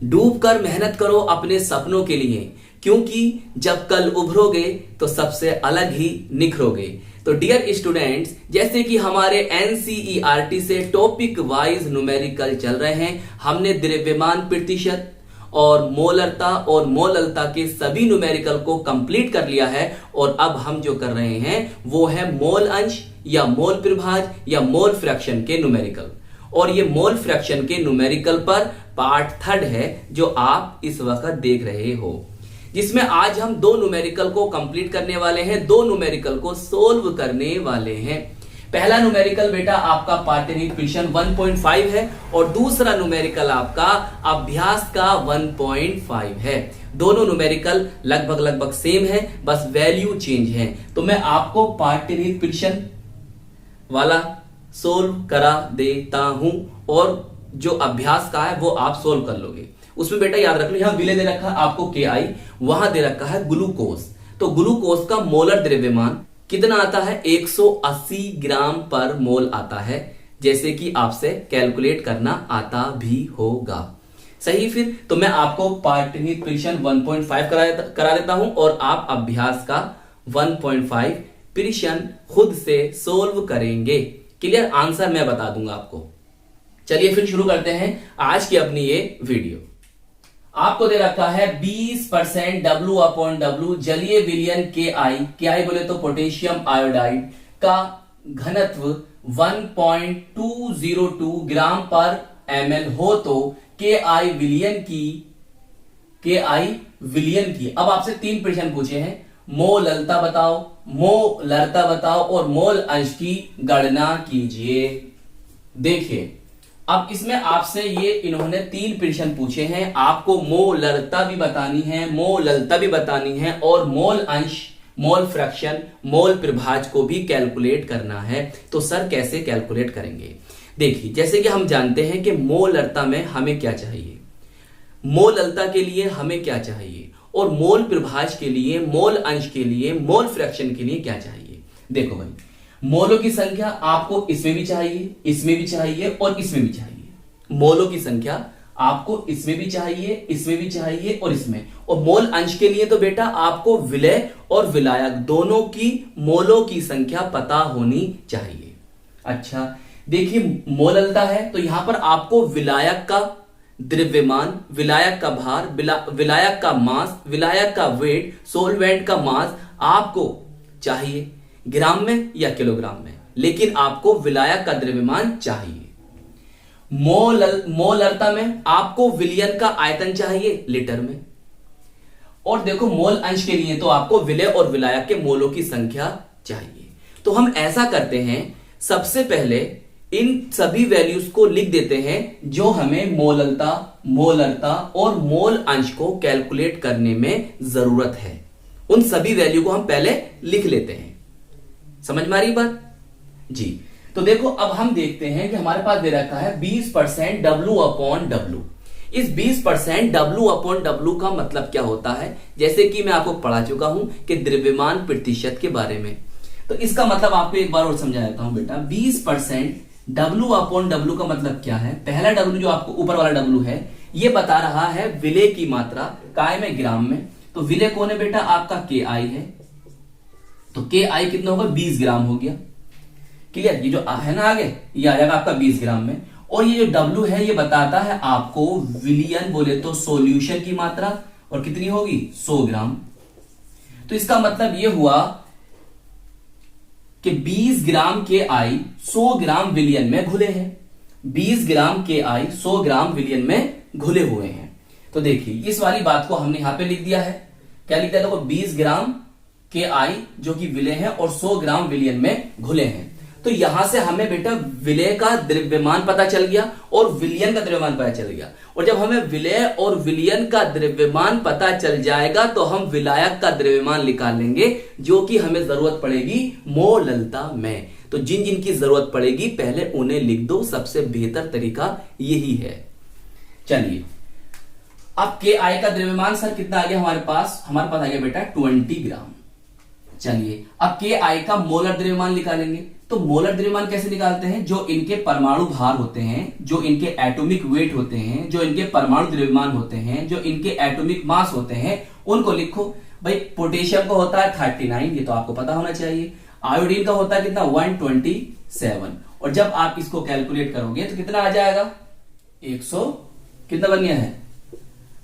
डूब कर मेहनत करो अपने सपनों के लिए, क्योंकि जब कल उभरोगे तो सबसे अलग ही निखरोगे। तो डियर स्टूडेंट्स, जैसे कि हमारे एनसीईआरटी से टॉपिक वाइज न्यूमेरिकल चल रहे हैं, हमने द्रव्यमान प्रतिशत और मोलरता के सभी न्यूमेरिकल को कंप्लीट कर लिया है। और अब हम जो कर रहे हैं वो है मोल अंश या मोल प्रभाज या मोल फ्रैक्शन के न्यूमेरिकल। और ये मोल फ्रैक्शन के न्यूमेरिकल पर पार्ट 3 है जो आप इस वक्त देख रहे हो, जिसमें आज हम दो न्यूमेरिकल को कंप्लीट करने वाले हैं, दो न्यूमेरिकल को सोल्व करने वाले हैं। पहला न्यूमेरिकल बेटा आपका पार्टनिक फ्रिक्शन 1.5 है और दूसरा न्यूमेरिकल आपका अभ्यास का 1.5 है। दोनों न्यूमेरिकल लगभग सेम है, बस वैल्यू चेंज है। तो मैं आपको पार्टनिक फ्रिक्शन वाला सोल्व करा देता हूं और जो अभ्यास का है वो आप सोल्व कर लोगे। उसमें बेटा याद रख लो, यहां विले दे रखा है आपको KI, वहां दे रखा है ग्लूकोज। तो ग्लूकोज का मोलर द्रव्यमान कितना आता है? 180 ग्राम पर मोल आता है, जैसे कि आपसे कैलकुलेट करना आता भी होगा। सही, फिर तो मैं आपको पार्टनिक फ्रिक्शन 1.5 करा देता हूं और आप अभ्यास का 1.5 फ्रिक्शन खुद से सोल्व करेंगे। क्लियर? आंसर मैं बता दूंगा आपको। चलिए फिर शुरू करते हैं आज की अपनी ये वीडियो। आपको दे रखा है 20% W/W जलीय विलयन KI बोले तो पोटेशियम आयोडाइड का घनत्व 1.202 ग्राम पर ml हो तो KI विलयन की अब आपसे 3 प्रश्न पूछे हैं। मोलरता बताओ और मोल अंश की गणना कीजिए। देखिए, अब इसमें आपसे ये इन्होंने 3 प्रश्न पूछे हैं। आपको मोलरता भी बतानी है, मोललता भी बतानी है और मोल अंश, मोल फ्रैक्शन, मोल प्रभाज को भी कैलकुलेट करना है। तो सर कैसे कैलकुलेट करेंगे? देखिए, जैसे कि हम जानते हैं कि मोलरता में हमें क्या चाहिए, मोललता के लिए हमें क्या चाहिए और मोल प्रभाज के लिए, मोल अंश के लिए, मोल फ्रैक्शन के लिए क्या चाहिए। देखो भाई, मोलों की संख्या आपको इसमें भी चाहिए, इसमें भी चाहिए और इसमें भी चाहिए। मोलों की संख्या आपको इसमें भी चाहिए, इसमें भी चाहिए और इसमें। और मोल अंश के लिए तो बेटा आपको विलय और विलायक दोनों की मोलों की संख्या पता होनी चाहिए। अच्छा, देखिए मोललता है तो यहां पर आपको विलायक का द्रव्यमान, विलायक का भार, विलायक का मास, विलायक का वेट, सोलवेंट का मास आपको चाहिए ग्राम में या किलोग्राम में, लेकिन आपको विलायक का द्रव्यमान चाहिए। मोलरता में आपको विलयन का आयतन चाहिए लीटर में। और देखो मोल अंश के लिए तो आपको विलय और विलायक के मोलों की संख्या चाहिए। तो हम ऐसा करते हैं, सबसे पहले इन सभी वैल्यूज को लिख देते हैं जो हमें मोलरता और मोल अंश को कैलकुलेट करने में जरूरत है। उन सभी वैल्यू को हम पहले लिख लेते हैं। समझ में आ रही बात जी? तो देखो, अब हम देखते हैं कि हमारे पास दे रखा है 20% W/W। इस 20% W/W का मतलब क्या होता है? जैसे कि मैं आपको पढ़ा चुका हूं कि द्रव्यमान प्रतिशत के बारे में, तो इसका मतलब आपको एक बार और समझा देता हूं बेटा। 20% W/W का मतलब क्या है? पहला W जो आपको ऊपर वाला W है, ये बता रहा है विलय की मात्रा काय में, ग्राम में। तो विलय कौन है बेटा? आपका KI है। तो KI कितना होगा? 20 ग्राम हो गया। क्लियर? ये जो है ना आगे, ये आ जाएगा आपका 20 ग्राम में। और ये जो W है ये बताता है आपको विलयन बोले तो सॉल्यूशन की मात्रा, और कितनी होगी? 100 ग्राम। तो इसका मतलब ये हुआ कि 20 ग्राम KI 100 ग्राम विलयन में घुले हैं। 20 ग्राम KI 100 ग्राम विलयन में घुले हुए हैं। तो देखिए, इस वाली बात को हमने यहां पे लिख दिया है। क्या लिख दिया? देखो, 20 ग्राम KI जो कि विलय है और 100 ग्राम विलयन में घुले हैं। तो यहां से हमें बेटा विलय का द्रव्यमान पता चल गया और विलयन का द्रव्यमान पता चल गया। और जब हमें विलय और विलयन का द्रव्यमान पता चल जाएगा तो हम विलायक का द्रव्यमान निकाल लेंगे, जो कि हमें जरूरत पड़ेगी मोललता में। तो जिन जिन की जरूरत पड़ेगी पहले उन्हें लिख दो, सबसे बेहतर तरीका यही है। चलिए, अब KI का द्रव्यमान सर कितना आ गया हमारे पास? आ गया बेटा 20 ग्राम। चलिए, अब KI का मोलर द्रव्यमान निकालेंगे। तो मोलर द्रव्यमान कैसे निकालते हैं? जो इनके परमाणु भार होते हैं, जो इनके एटॉमिक वेट होते हैं, जो इनके परमाणु द्रव्यमान होते हैं, जो इनके एटॉमिक मास होते हैं, उनको लिखो। भाई पोटेशियम का होता है 39, ये तो आपको पता होना चाहिए। आयोडीन का होता है कितना? 127। और जब आप इसको कैलकुलेट करोगे तो कितना आ जाएगा? 100 कितना बन गया है?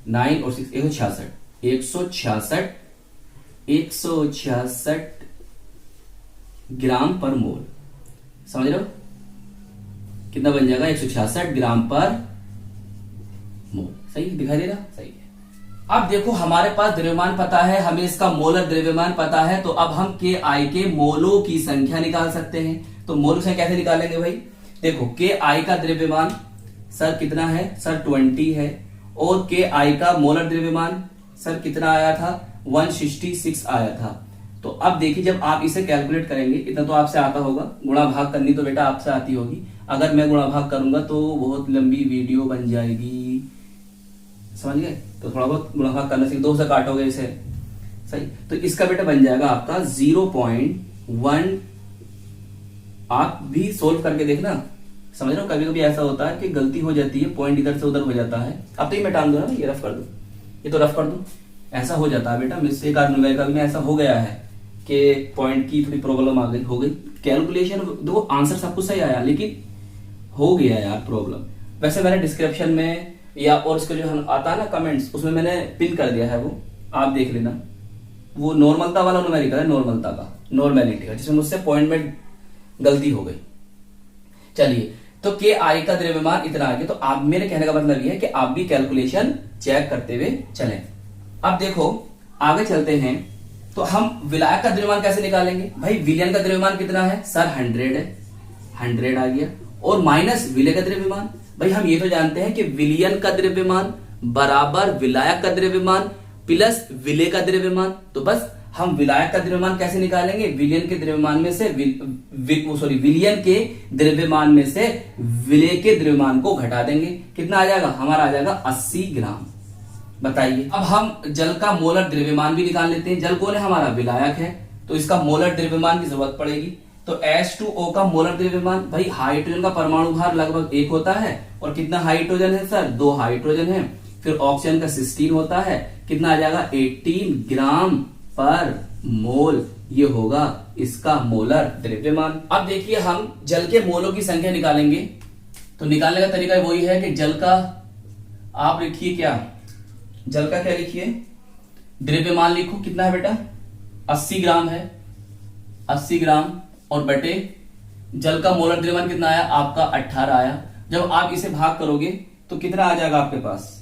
9 और 6 166 ग्राम पर मोल। समझ रहे हो कितना बन जाएगा? 166 ग्राम पर मोल। सही दिखाई दे रहा? सही है। अब देखो हमारे पास द्रव्यमान पता है, हमें इसका मोलर द्रव्यमान पता है, तो अब हम के आई के मोलों की संख्या निकाल सकते हैं। तो मोल से कैसे निकालेंगे भाई? देखो के आई का द्रव्यमान सर कितना है? सर 20 है। और के आई का मोलर द्रव्यमान सर कितना आया था? 166 आया था। तो अब देखिए जब आप इसे कैलकुलेट करेंगे, इतना तो आपसे आता होगा, गुणा भाग करनी तो बेटा आपसे आती होगी। अगर मैं गुणा भाग करूंगा तो बहुत लंबी वीडियो बन जाएगी, समझ गए? तो थोड़ा बहुत गुणा भाग करने से 2 से काटोगे इसे, सही। तो इसका बेटा बन जाएगा आपका 0.1। आप भी सोल्व करके देखना, समझ रहे हो? कभी कभी ऐसा होता है कि गलती हो जाती है, पॉइंट इधर से उधर हो जाता है। अब तो ये मैं टाल दूं ना, ये रफ कर दूं, ये तो रफ कर दूं, ऐसा हो जाता है बेटा। मिस्टेक न्यूमेरिकल में ऐसा हो गया है कि पॉइंट की थोड़ी प्रॉब्लम आ गई, हो गई कैलकुलेशन। देखो आंसर सब कुछ सही आया, लेकिन हो गया यार प्रॉब्लम। वैसे मैंने डिस्क्रिप्शन में या और उसका जो आता है ना कमेंट्स, उसमें मैंने पिन कर दिया है, वो आप देख लेना। वो नॉर्मलता वाला न्यूमेरिकल है, नॉर्मलता का, नॉर्मेलिटी का, जिसमें मुझसे पॉइंट में गलती हो गई। चलिए, तो के आई का द्रव्यमान इतना आ गया। तो आप, मेरे कहने का मतलब ये है कि आप भी कैलकुलेशन चेक करते हुए चलें। अब देखो आगे चलते हैं, तो हम विलायक का द्रव्यमान कैसे निकालेंगे? भाई विलयन का द्रव्यमान कितना है? सर 100 है, 100 आ गया। और माइनस विलय का द्रव्यमान, भाई हम ये तो जानते हैं कि विलयन का द्रव्यमान बराबर विलायक का द्रव्यमान प्लस विलय का द्रव्यमान। तो बस हम विलायक का द्रव्यमान कैसे निकालेंगे? विलयन के द्रव्यमान में से विलयन के द्रव्यमान में से विलय के द्रव्यमान को घटा देंगे। कितना आ जाएगा? हमारा आ जाएगा 80 ग्राम। बताइए, अब हम जल का मोलर द्रव्यमान भी निकाल लेते हैं। जल कौन है? हमारा विलायक है, तो इसका मोलर द्रव्यमान की जरूरत पड़ेगी। तो H2O का मोलर द्रव्यमान, भाई हाइड्रोजन का परमाणु भार लगभग 1 होता है। और कितना हाइड्रोजन है सर? 2 हाइड्रोजन है। फिर ऑक्सीजन का 16 होता है, कितना आ जाएगा? 18 ग्राम पर मोल। ये होगा इसका मोलर द्रव्यमान। अब देखिए हम जल के मोलों की संख्या निकालेंगे। तो निकालने का तरीका वही है कि जल का, आप लिखिए क्या, जल का क्या लिखिए? द्रव्यमान लिखो। कितना है बेटा? 80 ग्राम है, 80 ग्राम और बटे जल का मोलर द्रव्यमान कितना आया? आपका 18 आया। जब आप इसे भाग करोगे तो कितना आ जाएगा आपके पास?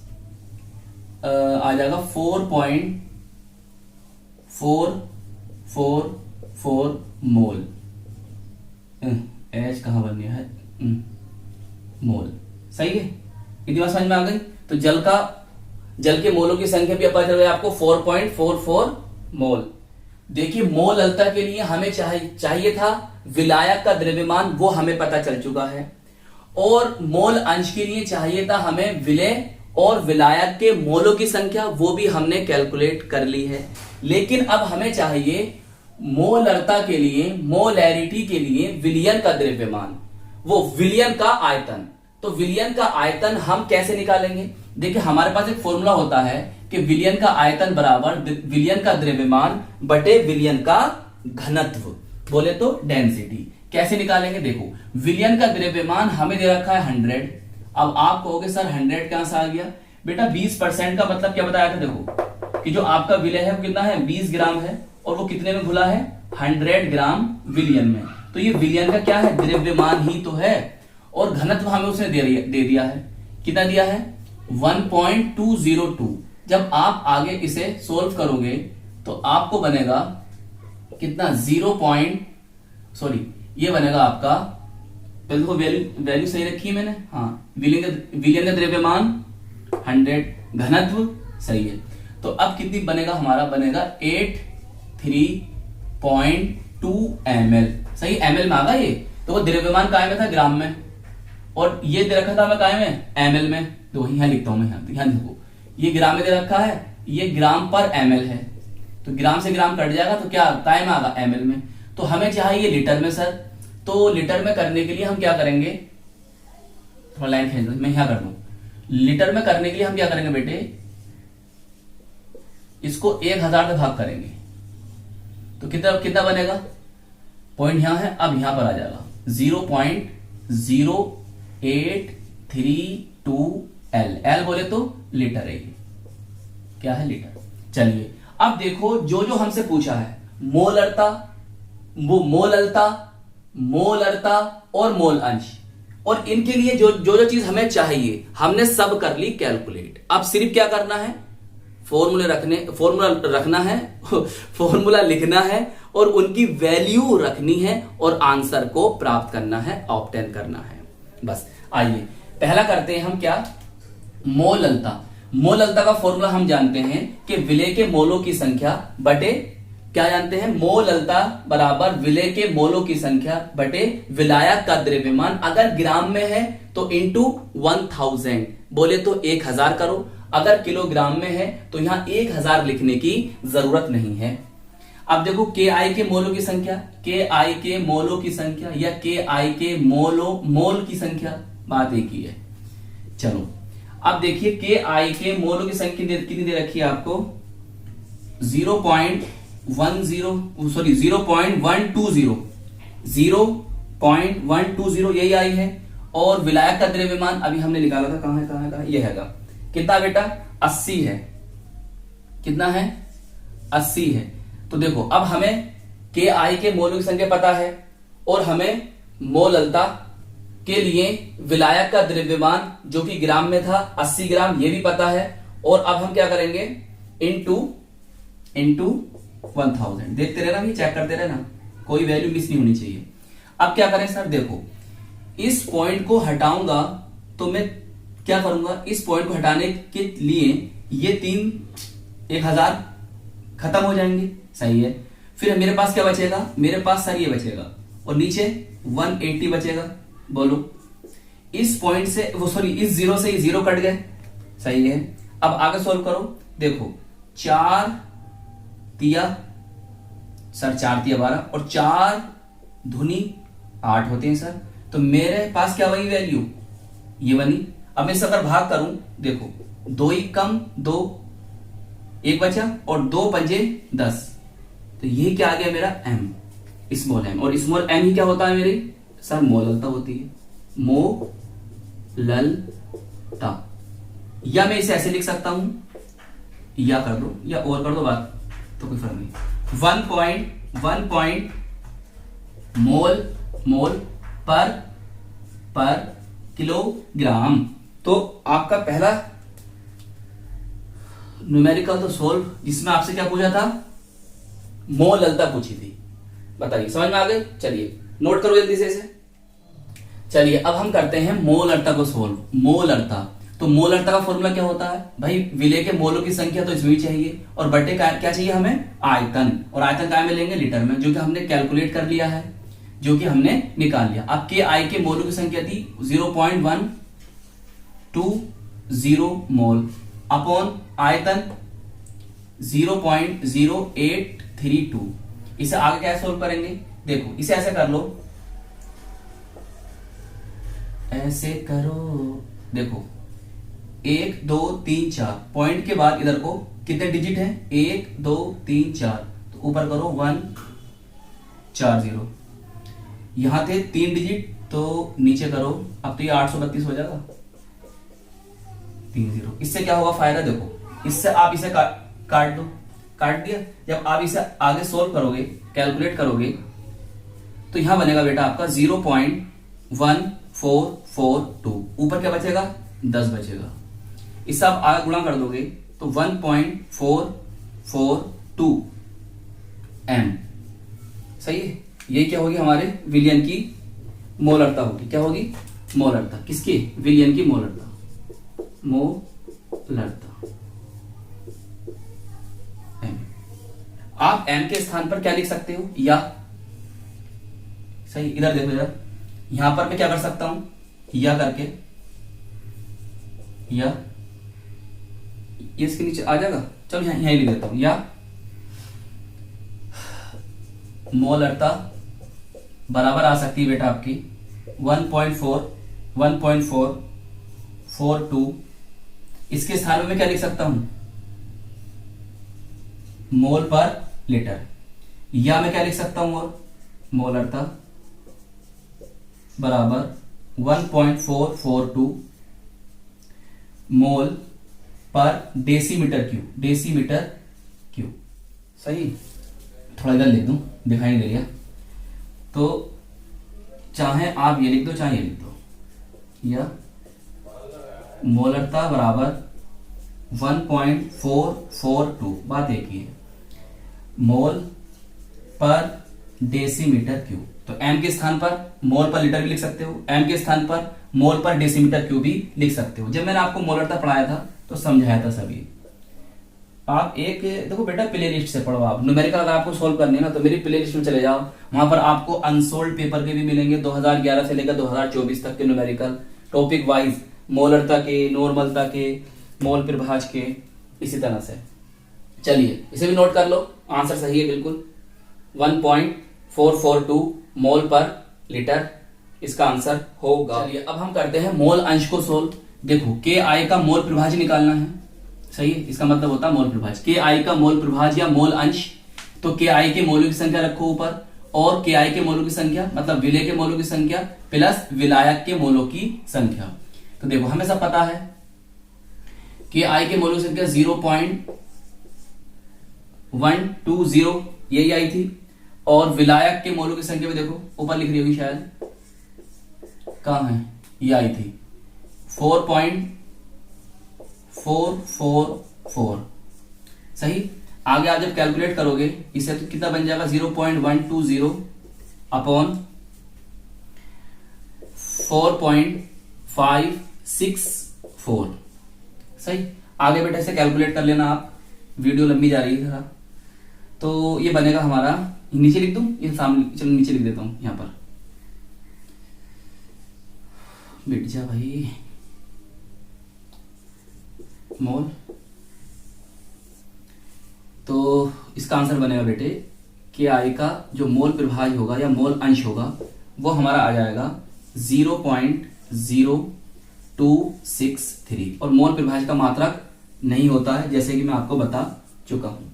आ जाएगा 4.444 मोल। एच कहां बन गया है? मोल। सही है, इतनी बात समझ में आ गई। तो जल के मोलों की संख्या भी पता चल गई आपको, 4.44 मोल। देखिए मोललता के लिए हमें चाहिए था विलायक का द्रव्यमान, वो हमें पता चल चुका है। और मोल अंश के लिए चाहिए था हमें विलय और विलायक के मोलों की संख्या, वो भी हमने कैलकुलेट कर ली है। लेकिन अब हमें चाहिए मोलरता के लिए, मोलैरिटी के लिए विलयन का द्रव्यमान, वो विलयन का आयतन। तो विलयन का आयतन हम कैसे निकालेंगे? देखिए हमारे पास एक फॉर्मूला होता है कि विलयन का आयतन बराबर विलयन का द्रव्यमान बटे विलयन का घनत्व, बोले तो डेंसिटी। कैसे निकालेंगे? देखो विलयन का द्रव्यमान हमें दे रखा है 100। अब आप कहोगे सर 100 कहां से आ गया? बेटा 20% का मतलब क्या बताया था? देखो कि जो आपका विलय है वो कितना है? 20 ग्राम है, और वो कितने में घुला है? 100 ग्राम विलयन में। तो ये विलयन का क्या है? द्रव्यमान ही तो है। और घनत्व हमें उसने दे दिया है। कितना दिया है? 1.202। जब आप आगे इसे सोल्व करोगे तो आपको बनेगा कितना? ये बनेगा आपका, पहले तो वैल्यू सही रखी है मैंने, हाँ, विलयन का द्रव्यमान 100, घनत्व सही है। तो अब कितनी बनेगा? हमारा बनेगा 83.2 ml। सही, ml में आ गया ये। तो वो द्रव्यमान काय में था? ग्राम में। और ये दे रखा था मैं काय में? ml में। तो वही यहां लिखता हूं मैं, ध्यान देखो, ये ग्राम में दे रखा है, ये ग्राम पर ml है। तो ग्राम से ग्राम कट जाएगा तो क्या काय में आगा? ml में। तो हमें चाहिए लीटर में सर। तो लीटर में करने के लिए हम क्या करेंगे, थोड़ा लाइन खींच दो, मैं यहां कर दूं। लीटर में करने के लिए हम क्या करेंगे बेटे, इसको 1000 से भाग करेंगे तो कितना कितना बनेगा, पॉइंट यहां है, अब यहां पर आ जाएगा 0.0832 L। L बोले तो लीटर है, ये क्या है, लीटर। चलिए अब देखो जो जो हमसे पूछा है, मोलरता, वो मोलरता और मोल अंश, और इनके लिए जो जो चीज हमें चाहिए हमने सब कर ली कैलकुलेट। अब सिर्फ क्या करना है, फॉर्मूला रखना है फॉर्मूला लिखना है और उनकी वैल्यू रखनी है और आंसर को प्राप्त करना है, ऑब्टेन करना है, बस। आइए पहला करते हैं हम क्या, मोललता। मोललता का फॉर्मूला हम जानते हैं कि विलय के मोलों की संख्या बटे, क्या जानते हैं, मोललता बराबर विलय के मोलों की संख्या बटे विलायक का द्रव्यमान। अगर ग्राम में है तो इंटू 1000, बोले तो 1000 करो। अगर किलोग्राम में है तो यहां 1000 लिखने की जरूरत नहीं है। अब देखो के आई के मोलों की संख्या, के आई के मोलों की संख्या या के आई के मोल की संख्या, बात एक ही है। चलो अब देखिए के आई के मोलों की संख्या कितनी दे रखी है आपको, 0.120 यही आई है। और विलायक का द्रव्यमान अभी हमने निकाला था, कहां है, यह हैगा, कितना बेटा, 80 है। कितना है, 80 है। तो देखो अब हमें के आई के मोलों की संख्या पता है और हमें मोललता के लिए विलायक का द्रव्यमान जो कि ग्राम में था 80 ग्राम, ये भी पता है। और अब हम क्या करेंगे, इंटू 1000, देखते रहना, भी चेक करते रहना, कोई वैल्यू मिस नहीं होनी चाहिए। अब क्या करें सर, देखो इस पॉइंट को हटाऊंगा तो मैं क्या करूंगा, इस पॉइंट को हटाने के लिए ये 1000 खत्म हो जाएंगे, सही है। फिर मेरे पास क्या बचेगा, मेरे पास सर ये बचेगा और नीचे 180 बचेगा। बोलो इस पॉइंट से वो सॉरी इस जीरो से ये जीरो कट गए, सही है। अब आगे सॉल्व करो, देखो 4 तिया सर 4 तिया 12 और 4 धुनी 8 होते हैं सर। तो मेरे पास क्या बनी वैल्यू, ये बनी। अब मैं इसका अगर भाग करूं, देखो 2 ही कम 2, 1 बचा और 2 पंजे 10, तो ये क्या आ गया मेरा m, स्मॉल m। और स्मॉल m ही क्या होता है मेरी सर, मोललता होती है, मोललता। या मैं इसे ऐसे लिख सकता हूं, या कर दो या और कर दो, बात तो कोई फर्क नहीं। 1 मोल पर किलोग्राम। तो आपका पहला न्यूमेरिकल तो सोल्व, जिसमें आपसे क्या पूछा था, मोललता पूछी थी। बताइए समझ में आ गए। चलिए नोट करो जल्दी से इसे। चलिए अब हम करते हैं मोलरता को सोल्व। मोलरता, तो मोलरता का फॉर्मूला क्या होता है भाई, विलय के मोलों की संख्या तो इसमें भी चाहिए और बटे का क्या चाहिए हमें, आयतन। और आयतन क्या में लेंगे, लीटर में, जो कि हमने कैलकुलेट कर लिया है, जो कि हमने निकाल लिया। अब के आई के मोलों की संख्या थी 0.120 मोल अपॉन आयतन 0.0832। इसे आगे क्या सोल्व करेंगे, देखो इसे ऐसे कर लो, ऐसे करो, देखो 1 2 3 4 पॉइंट के बाद इधर को कितने डिजिट है, 1 2 3 4, तो ऊपर करो 140, यहां थे 3 डिजिट तो नीचे करो, अब तो ये 832 हो जाएगा, 30। इससे क्या होगा फायदा, देखो इससे आप इसे काट दो, काट दिया। जब आप इसे आगे सोल्व करोगे, कैलकुलेट करोगे, तो यहां बनेगा बेटा आपका 0.1442। ऊपर क्या बचेगा, 10 बचेगा। इससे आप आगे गुणा कर दोगे तो 1.442 m, सही है। ये क्या होगी, हमारे विलियन की मोलरता होगी। क्या होगी, मोलरता किसकी, विलियन की मोलरता, मोलरता। आप m के स्थान पर क्या लिख सकते हो, या, सही। इधर देखो, इधर यहां पर मैं क्या कर सकता हूं, या करके, या ये इसके नीचे आ जाएगा, चलो यहां लिख देता हूं, या मोलरता बराबर आ सकती है बेटा आपकी 1.442। इसके स्थान में मैं क्या लिख सकता हूं, मोल पर लीटर, या मैं क्या लिख सकता हूं, और मोलरता बराबर 1.442 मोल पर डेसीमीटर क्यूब। सही, थोड़ा इधर लिख दूं, दिखाई नहीं दे रहा, तो चाहे आप ये लिख दो चाहे ये लिख दो, या मोलरता बराबर 1.442, बात एक ही है, मोल पर डेसीमीटर क्यूब। तो m के स्थान पर मोल पर लीटर भी लिख सकते हो, m के स्थान पर मोल पर डेसीमीटर क्यूब भी लिख सकते हो। जब मैंने आपको मोलरता पढ़ाया था तो समझाया था सभी। आप एक देखो बेटा, प्ले लिस्ट से पढ़ो। आप न्यूमेरिकल अगर आपको सोल्व करनी है ना, तो मेरी प्ले लिस्ट में चले जाओ, वहां पर आपको अनसोल्ड पेपर के भी मिलेंगे 2011 से लेकर 2024 तक के न्यूमेरिकल, टॉपिक वाइज, मोलरता के, नॉर्मलता के, मोल प्रभाज के, इसी तरह से। चलिए इसे भी नोट कर लो, आंसर सही है बिल्कुल, 1.442 मोल पर लीटर इसका आंसर होगा। चलिए अब हम करते हैं मोल अंश को सोल्व। देखो के आई का मोल प्रभाज निकालना है, सही है, इसका मतलब होता है मोल प्रभाज। के आई का मोल प्रभाज या मोल अंश, तो के आई के मोलों की संख्या रखो ऊपर, और के आई के मोलों की संख्या मतलब विलय के मोलों की संख्या प्लस विलायक के मोलों की संख्या। तो देखो हमें सब पता है कि आई के मोलों की संख्या 0.120 यही आई थी, और विलायक के मोलों की संख्या भी देखो ऊपर लिख रही होगी शायद, कहां है, ये आई थी 4.444। सही, आगे आप जब कैलकुलेट करोगे इसे तो कितना बन जाएगा, 0.120 अपॉन 4.564। सही, आगे बेटा इसे कैलकुलेट कर लेना आप, वीडियो लंबी जा रही है जरा। तो ये बनेगा हमारा, नीचे लिख दूं, ये सामने, चलो नीचे लिख देता हूं यहां पर, मिट जा भाई, मोल। तो इसका आंसर बनेगा बेटे, के आई का जो मोल प्रभाज होगा या मोल अंश होगा वो हमारा आ जाएगा 0.0263, और मोल प्रभाज का मात्रक नहीं होता है, जैसे कि मैं आपको बता चुका हूं।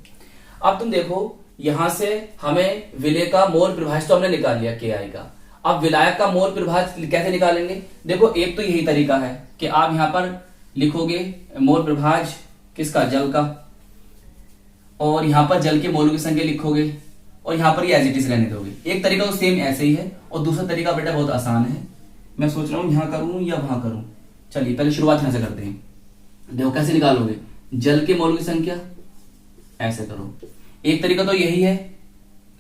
अब तुम देखो, यहां से हमें विलय का मोल प्रभाज तो हमने निकाल लिया के आई का, अब विलायक का मोल प्रभाज कैसे निकालेंगे। देखो एक तो यही तरीका है कि आप यहां पर लिखोगे मोल प्रभाज किसका, जल का, और यहां पर जल के मोलों की संख्या लिखोगे, और यहां पर ये एज इट इज रहने दोगे। एक तरीका तो सेम ऐसे ही है, और दूसरा तरीका बेटा बहुत आसान है, मैं सोच रहा हूं यहां करूं या वहां करूं। चलिए पहले शुरुआत यहां से करते हैं। देखो कैसे निकालोगे, जल के मोलों की संख्या ऐसे करो, एक तरीका तो यही है,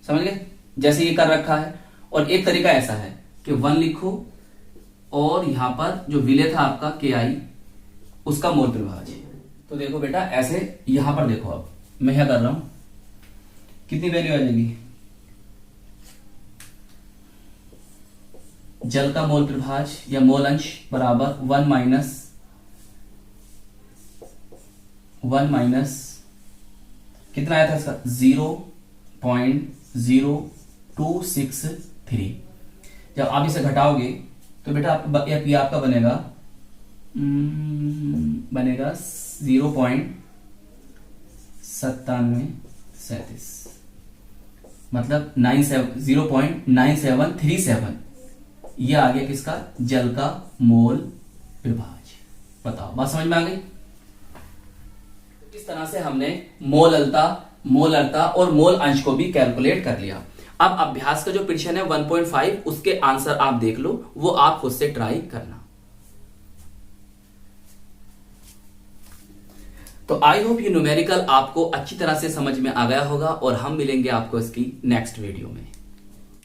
समझ गए, जैसे ये कर रखा है, और एक तरीका ऐसा है कि 1 लिखो, और यहां पर जो विलय था आपका के आई उसका मोल प्रभाज। तो देखो बेटा ऐसे, यहां पर देखो, अब मैं क्या कर रहा हूं, कितनी वैल्यू आ जाएगी, जल का मोल प्रभाज या मोल अंश बराबर 1 माइनस कितना आया था इसका, 0.0263। जब आप इसे घटाओगे तो बेटा आपका बनेगा 0.9737, मतलब 0.9737। ये आ गया किसका, जल का मोल प्रभाज। बताओ बात समझ में आ गई। इस तरह से हमने मोलरता और मोल अंश को भी कैलकुलेट कर लिया। अब अभ्यास का जो प्रश्न है 1.5, उसके आंसर आप देख लो, वो आप खुद से ट्राई करना। तो आई होप ये न्यूमेरिकल आपको अच्छी तरह से समझ में आ गया होगा, और हम मिलेंगे आपको इसकी नेक्स्ट वीडियो में।